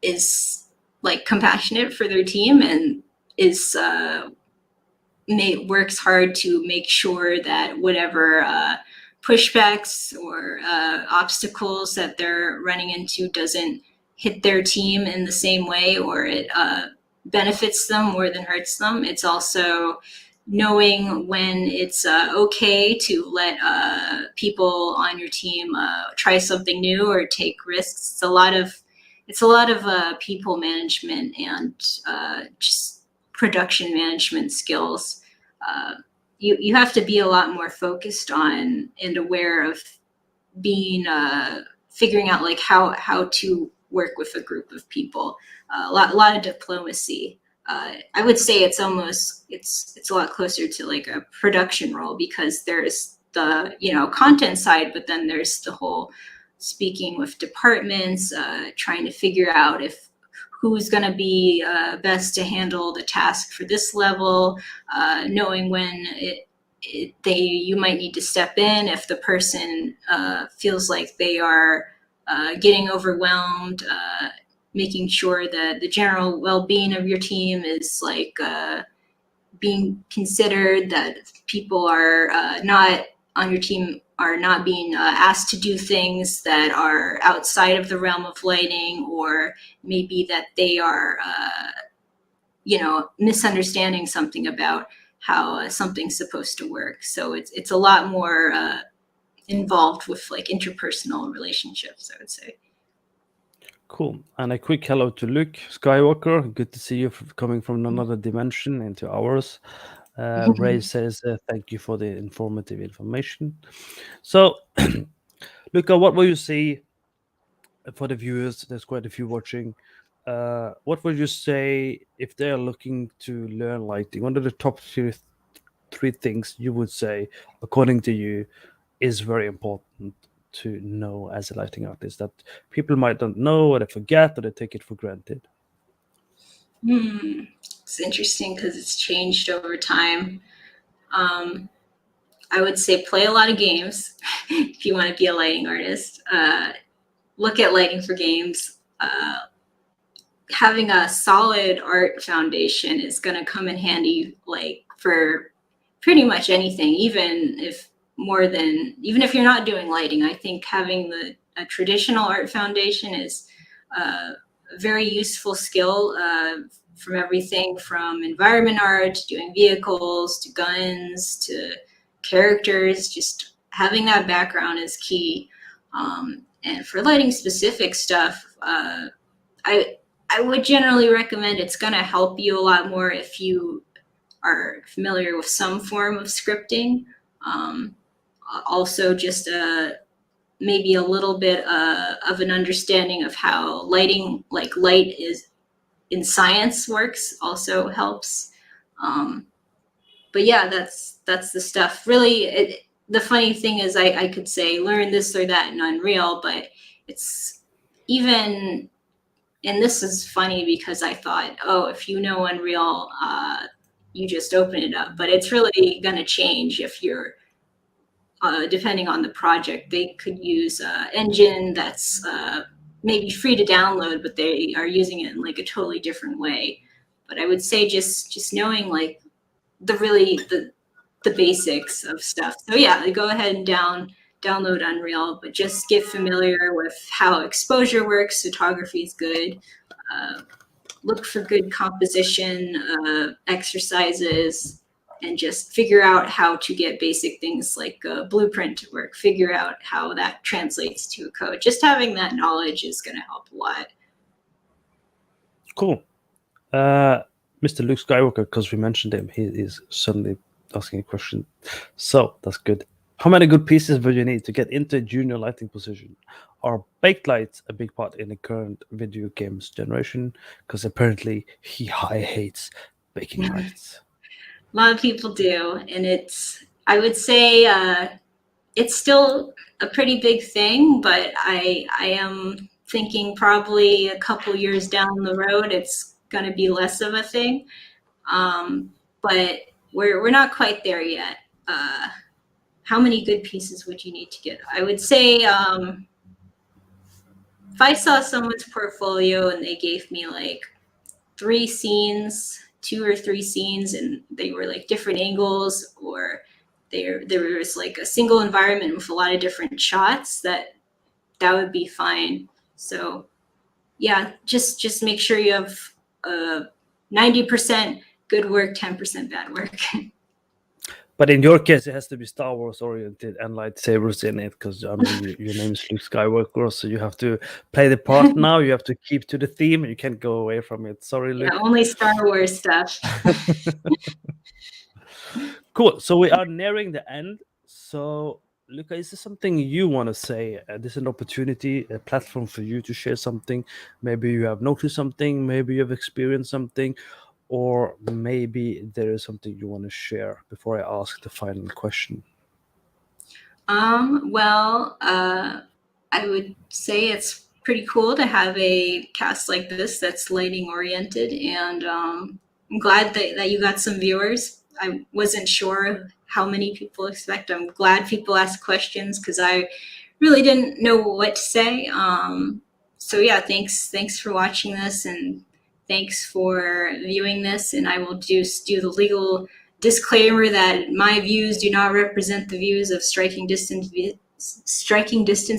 is like compassionate for their team and is works hard to make sure that whatever pushbacks or obstacles that they're running into doesn't hit their team in the same way, or it benefits them more than hurts them. It's also knowing when it's okay to let people on your team try something new or take risks. It's a lot of people management and just production management skills. You have to be a lot more focused on and aware of being figuring out like how to work with a group of people. A lot of diplomacy. I would say it's a lot closer to like a production role, because there's the content side, but then there's the whole speaking with departments, trying to figure out if who's going to be best to handle the task for this level, knowing when you might need to step in if the person feels like they are getting overwhelmed, making sure that the general well-being of your team is like being considered, that people are not on your team are not being asked to do things that are outside of the realm of lighting, or maybe that they are misunderstanding something about how something's supposed to work. So it's a lot more involved with like interpersonal relationships, I would say. Cool. And a quick hello to Luke Skywalker. Good to see you coming from another dimension into ours. Ray says, thank you for the informative information. So, Luka, what will you say for the viewers? There's quite a few watching. What would you say if they're looking to learn lighting? What are the top three things you would say, according to you, is very important to know as a lighting artist that people might not know, or they forget, or they take it for granted? It's interesting because it's changed over time. I would say play a lot of games if you want to be a lighting artist. Look at lighting for games. Having a solid art foundation is going to come in handy, like for pretty much anything, even if you're not doing lighting. I think having a traditional art foundation is a very useful skill, from everything from environment art to doing vehicles to guns to characters. Just having that background is key. And for lighting specific stuff, I would generally recommend, it's going to help you a lot more if you are familiar with some form of scripting. Also, just maybe a little bit of an understanding of how lighting, like light is in science, works also helps. But yeah, that's the stuff. Really, the funny thing is I could say learn this or that in Unreal, but it's even, and this is funny because I thought, oh, if you know Unreal, you just open it up. But it's really going to change if you're, depending on the project. They could use an engine that's maybe free to download, but they are using it in like a totally different way. But I would say just knowing like the basics of stuff. So yeah, go ahead and download Unreal, but just get familiar with how exposure works. Photography is good. Look for good composition exercises, and just figure out how to get basic things like a blueprint to work. Figure out how that translates to a code. Just having that knowledge is going to help a lot. Cool. Mr. Luke Skywalker, because we mentioned him, he is suddenly asking a question. So that's good. How many good pieces would you need to get into a junior lighting position? Are baked lights a big part in the current video games generation? Because apparently he hates baking lights. A lot of people do, and I would say it's still a pretty big thing, but I am thinking probably a couple years down the road it's going to be less of a thing. But we're not quite there yet. How many good pieces would you need to get? I would say if I saw someone's portfolio and they gave me like 2 or 3 scenes, and they were like different angles, or there was like a single environment with a lot of different shots, that would be fine. So yeah, just make sure you have 90% good work, 10% bad work. But in your case, it has to be Star Wars oriented and lightsabers in it, because I mean, your name is Luke Skywalker, so you have to play the part now. You have to keep to the theme. You can't go away from it. Sorry, Luke. Yeah, only Star Wars stuff. Cool. So we are nearing the end. So, Luca, is there something you want to say? This is an opportunity, a platform for you to share something. Maybe you have noticed something. Maybe you have experienced something, or maybe there is something you want to share before I ask the final question. Well, I would say it's pretty cool to have a cast like this that's lighting oriented, and I'm glad that you got some viewers. I wasn't sure how many people expect. I'm glad people ask questions, because I really didn't know what to say. So yeah, thanks for watching this, and thanks for viewing this. And I will just do the legal disclaimer that my views do not represent the views of Striking Distance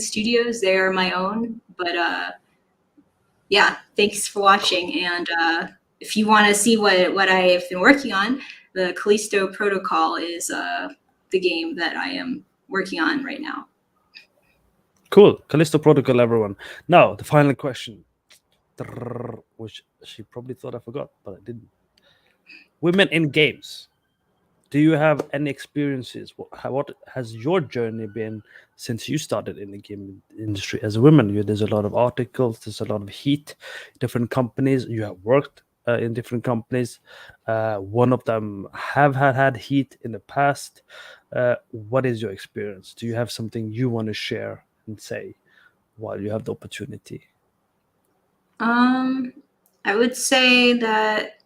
Studios. They are my own. But yeah, thanks for watching. And if you want to see what I have been working on, the Callisto Protocol is the game that I am working on right now. Cool. Callisto Protocol, everyone. Now, the final question, which she probably thought I forgot, but I didn't. Women in games. Do you have any experiences? What has your journey been since you started in the game industry as a woman? There's a lot of articles, there's a lot of heat, different companies. You have worked in different companies. One of them have had heat in the past. What is your experience? Do you have something you want to share and say while you have the opportunity? I would say that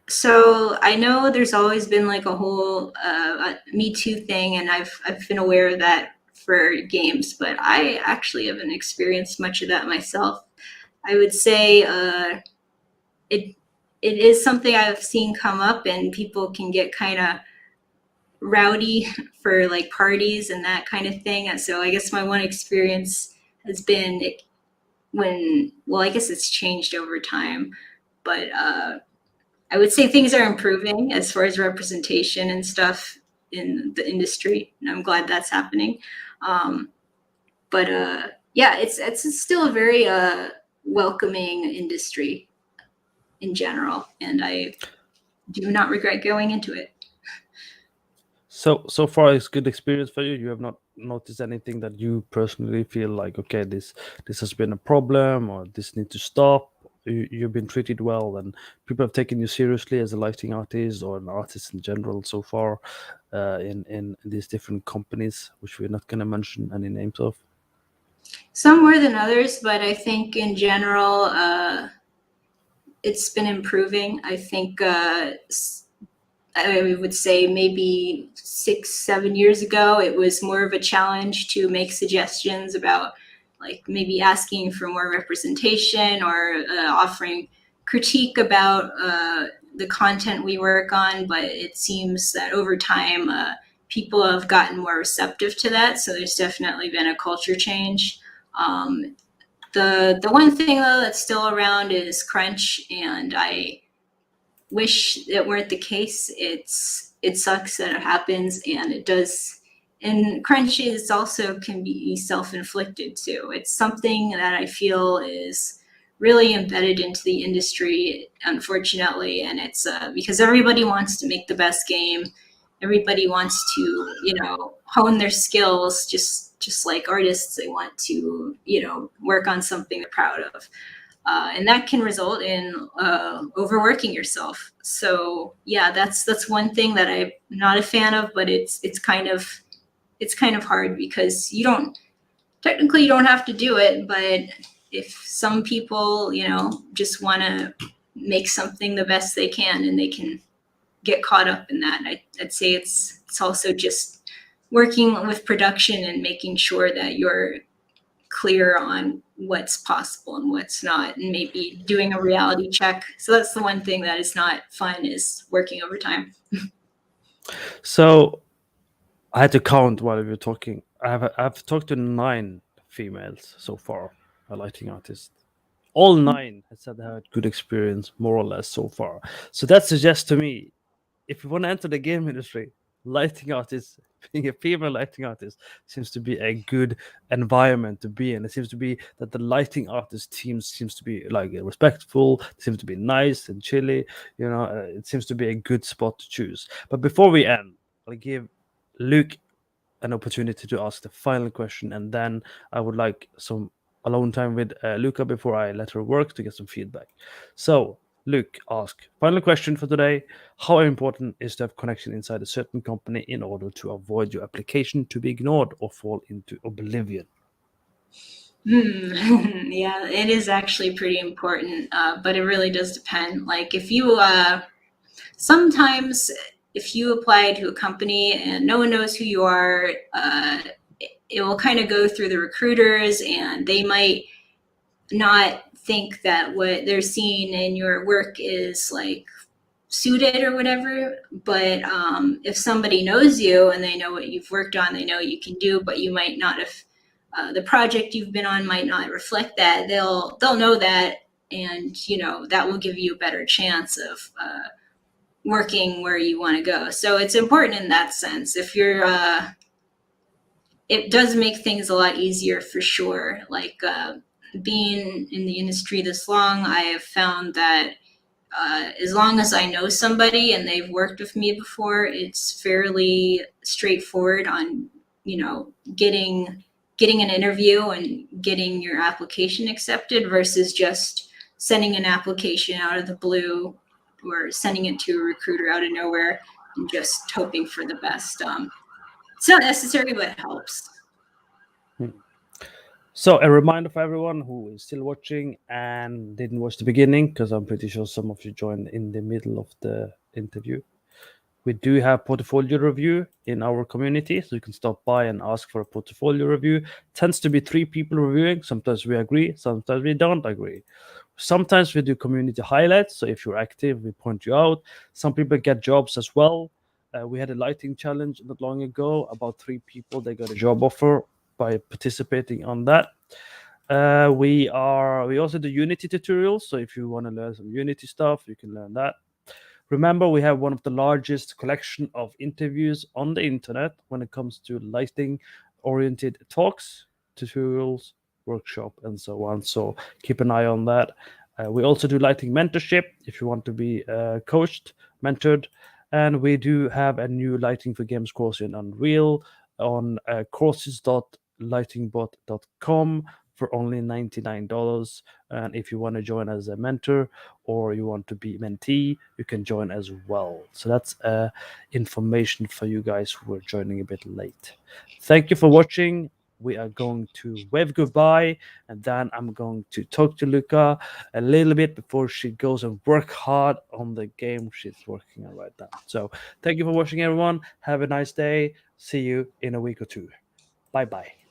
so I know there's always been like a whole Me Too thing, and I've been aware of that for games, but I actually haven't experienced much of that myself. I would say it is something I've seen come up, and people can get kind of rowdy for like parties and that kind of thing. And so I guess my one experience has been I guess it's changed over time, but I would say things are improving as far as representation and stuff in the industry, and I'm glad that's happening. But yeah, it's still a very welcoming industry in general, and I do not regret going into it. So far, it's good experience for you. You have not noticed anything that you personally feel like, okay, this has been a problem, or this need to stop. You've been treated well, and people have taken you seriously as a lighting artist or an artist in general so far, in these different companies, which we're not going to mention any names of. Some more than others, but I think in general, it's been improving. I think I would say maybe 6-7 years ago, it was more of a challenge to make suggestions about like maybe asking for more representation, or offering critique about the content we work on. But it seems that over time, people have gotten more receptive to that. So there's definitely been a culture change. The one thing though that's still around is crunch, and I wish it weren't the case. It sucks that it happens, and it does. And crunch is also can be self-inflicted too. It's something that I feel is really embedded into the industry, unfortunately, and it's because everybody wants to make the best game. Everybody wants to, hone their skills, just like artists. They want to, work on something they're proud of. And that can result in overworking yourself. So yeah, that's one thing that I'm not a fan of, but it's kind of hard, because you don't have to do it, but if some people, just want to make something the best they can, and they can get caught up in that, I'd say it's also just working with production and making sure that you're clear on what's possible and what's not, and maybe doing a reality check. So that's the one thing that is not fun, is working overtime. So I had to count while we were talking. I've talked to 9 females so far, lighting artists. All 9 has said they had good experience, more or less, so far. So that suggests to me, if you want to enter the game industry, lighting artists, being a female lighting artist, seems to be a good environment to be in. It seems to be that the lighting artist team seems to be like respectful, seems to be nice and chilly. It seems to be a good spot to choose. But before we end, I'll give Luke an opportunity to ask the final question, and then I would like some alone time with Luca before I let her work to get some feedback. So, Luke, ask final question for today: how important is to have connection inside a certain company in order to avoid your application to be ignored or fall into oblivion? Yeah, it is actually pretty important, but it really does depend. Like if you sometimes if you apply to a company and no one knows who you are, it will kind of go through the recruiters, and they might not think that what they're seeing in your work is like suited or whatever. But if somebody knows you and they know what you've worked on, they know what you can do, but you might not have the project you've been on might not reflect that. They'll know that, and that will give you a better chance of working where you want to go. So it's important in that sense. If you're it does make things a lot easier for sure. Like being in the industry this long, I have found that as long as I know somebody and they've worked with me before, it's fairly straightforward on getting an interview and getting your application accepted versus just sending an application out of the blue or sending it to a recruiter out of nowhere and just hoping for the best. It's not necessary, but it helps. So, a reminder for everyone who is still watching and didn't watch the beginning, because I'm pretty sure some of you joined in the middle of the interview. We do have portfolio review in our community, so you can stop by and ask for a portfolio review. Tends to be 3 people reviewing. Sometimes we agree, sometimes we don't agree. Sometimes we do community highlights, so if you're active, we point you out. Some people get jobs as well. We had a lighting challenge not long ago. About 3 people, they got a job offer by participating on that. We also do Unity tutorials, so if you want to learn some Unity stuff, you can learn that. Remember, we have one of the largest collection of interviews on the internet when it comes to lighting-oriented talks, tutorials, workshop, and so on. So keep an eye on that. We also do lighting mentorship if you want to be coached, mentored. And we do have a new Lighting for Games course in Unreal on courses.lightingbot.com for only $99. And if you want to join as a mentor or you want to be mentee, you can join as well. So that's information for you guys who are joining a bit late. Thank you for watching. We are going to wave goodbye, and then I'm going to talk to Luka a little bit before she goes and work hard on the game she's working on right now. So thank you for watching, everyone. Have a nice day. See you in a week or two. Bye-bye.